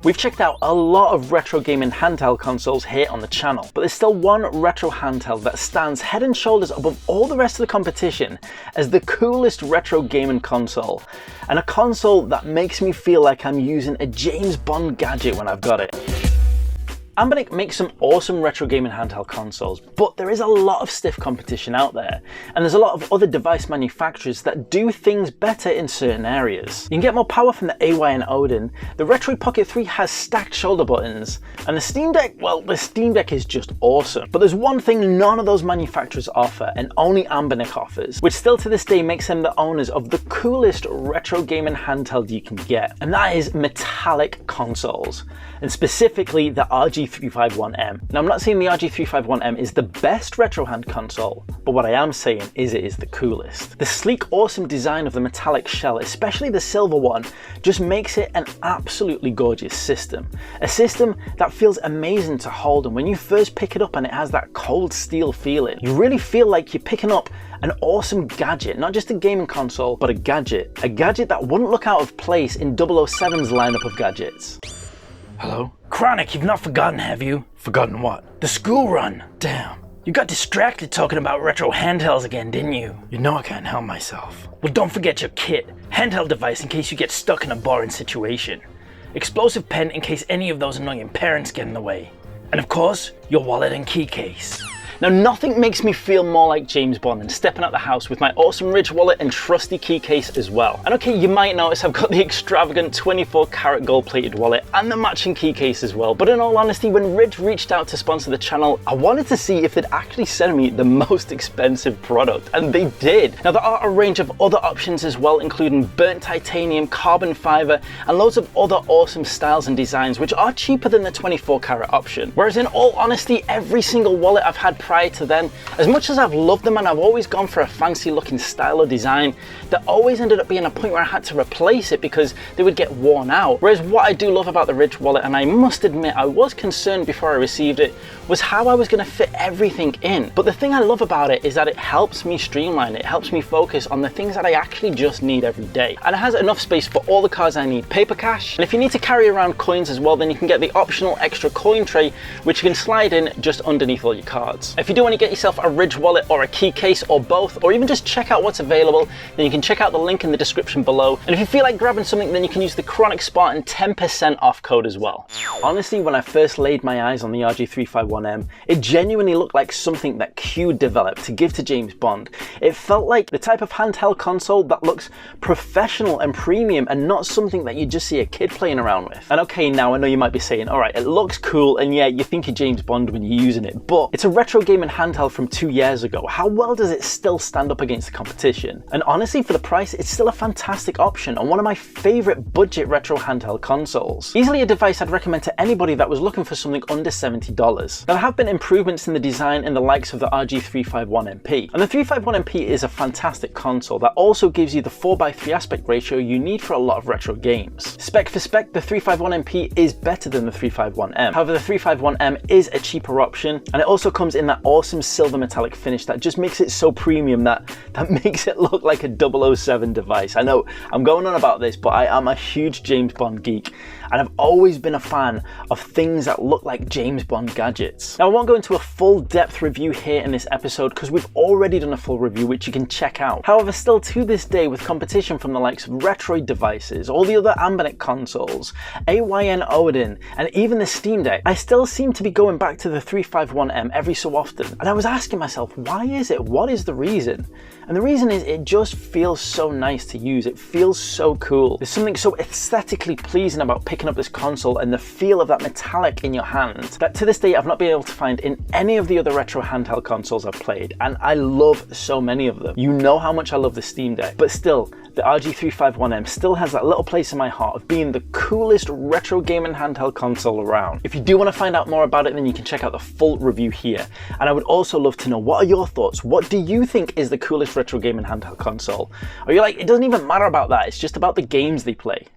We've checked out a lot of retro gaming handheld consoles here on the channel, but there's still one retro handheld that stands head and shoulders above all the rest of the competition as the coolest retro gaming console, and a console that makes me feel like I'm using a James Bond gadget when I've got it. Anbernic makes some awesome retro gaming handheld consoles, but there is a lot of stiff competition out there, and there's a lot of other device manufacturers that do things better in certain areas. You can get more power from the AYN Odin, the Retro Pocket 3 has stacked shoulder buttons, and the Steam Deck, well, the Steam Deck is just awesome. But there's one thing none of those manufacturers offer, and only Anbernic offers, which still to this day makes them the owners of the coolest retro gaming handheld you can get, and that is metallic consoles, and specifically the RG351M. Now, I'm not saying the RG351M is the best retro hand console, but what I am saying is it is the coolest. The sleek, awesome design of the metallic shell, especially the silver one, just makes it an absolutely gorgeous system. A system that feels amazing to hold, and when you first pick it up and it has that cold steel feeling, you really feel like you're picking up an awesome gadget, not just a gaming console, but a gadget that wouldn't look out of place in 007's lineup of gadgets. Hello? Chronic, you've not forgotten, have you? Forgotten what? The school run. Damn. You got distracted talking about retro handhelds again, didn't you? You know I can't help myself. Well, don't forget your kit. Handheld device in case you get stuck in a boring situation. Explosive pen in case any of those annoying parents get in the way. And of course, your wallet and key case. Now, nothing makes me feel more like James Bond than stepping out the house with my awesome Ridge wallet and trusty key case as well. And okay, you might notice I've got the extravagant 24-karat gold-plated wallet and the matching key case as well. But in all honesty, when Ridge reached out to sponsor the channel, I wanted to see if they'd actually send me the most expensive product, and they did. Now, there are a range of other options as well, including burnt titanium, carbon fiber, and loads of other awesome styles and designs, which are cheaper than the 24-karat option. Whereas in all honesty, every single wallet I've had prior to then, as much as I've loved them and I've always gone for a fancy looking style or design, there always ended up being a point where I had to replace it because they would get worn out. Whereas what I do love about the Ridge wallet, and I must admit I was concerned before I received it, was how I was going to fit everything in. But the thing I love about it is that it helps me streamline, it helps me focus on the things that I actually just need every day. And it has enough space for all the cards I need, paper cash, and if you need to carry around coins as well, then you can get the optional extra coin tray, which you can slide in just underneath all your cards. If you do want to get yourself a Ridge wallet or a key case or both, or even just check out what's available, then you can check out the link in the description below. And if you feel like grabbing something, then you can use the Chronic Spartan 10% off code as well. Honestly, when I first laid my eyes on the RG351M, it genuinely looked like something that Q developed to give to James Bond. It felt like the type of handheld console that looks professional and premium and not something that you just see a kid playing around with. And okay, now I know you might be saying, all right, it looks cool, and yeah, you think you're James Bond when you're using it, but it's a retro gaming handheld from 2 years ago. How well does it still stand up against the competition? And honestly, for the price, it's still a fantastic option and one of my favorite budget retro handheld consoles. Easily a device I'd recommend to anybody that was looking for something under $70. There have been improvements in the design in the likes of the RG351MP, and the 351MP is a fantastic console that also gives you the 4:3 aspect ratio you need for a lot of retro games. Spec for spec, the 351MP is better than the 351M. However, the 351M is a cheaper option, and it also comes in that awesome silver metallic finish that just makes it so premium that makes it look like a 007 device. I know I'm going on about this, but I am a huge James Bond geek, and I've always been a fan of things that look like James Bond gadgets. Now, I won't go into a full depth review here in this episode because we've already done a full review which you can check out. However, still to this day, with competition from the likes of Retroid devices, all the other Anbernic consoles, AYN Odin, and even the Steam Deck, I still seem to be going back to the 351M every so often. And I was asking myself, why is it? What is the reason? And the reason is it just feels so nice to use. It feels so cool. There's something so aesthetically pleasing about picking up this console and the feel of that metallic in your hand that to this day I've not been able to find in any of the other retro handheld consoles I've played, and I love so many of them. You know how much I love the Steam Deck, but still, the RG351M still has that little place in my heart of being the coolest retro gaming handheld console around. If you do want to find out more about it, then you can check out the full review here. And I would also love to know, what are your thoughts? What do you think is the coolest retro gaming handheld console? Or you're like, it doesn't even matter about that, it's just about the games they play?